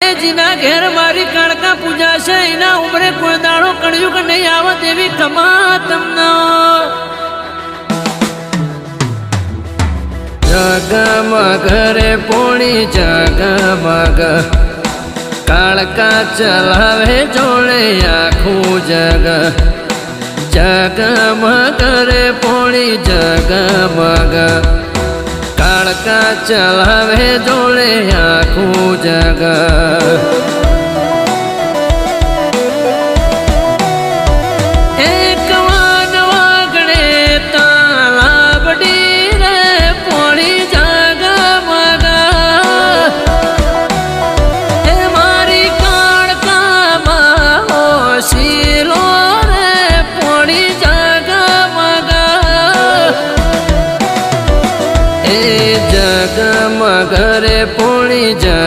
જીના ઘેર મારી કાળકા પૂજા છે એના ઉમરે કોઈ દાડો કણ્યું કે નહીં આવત એવી ખમા તમને જગમગ રે પોણી જગમગ કાળકા ચલાવે જોડે આખું જગ જગમગ રે પોણી જગમગ કાળકા ચલાવે જોડે આખું જગ એક વાગણે તાલાબડી રે પોણી જગમગ એ મારી કાળકામાં ઓશીલો રે પોણી જગમગ એ જગમગ રે પોણી જગ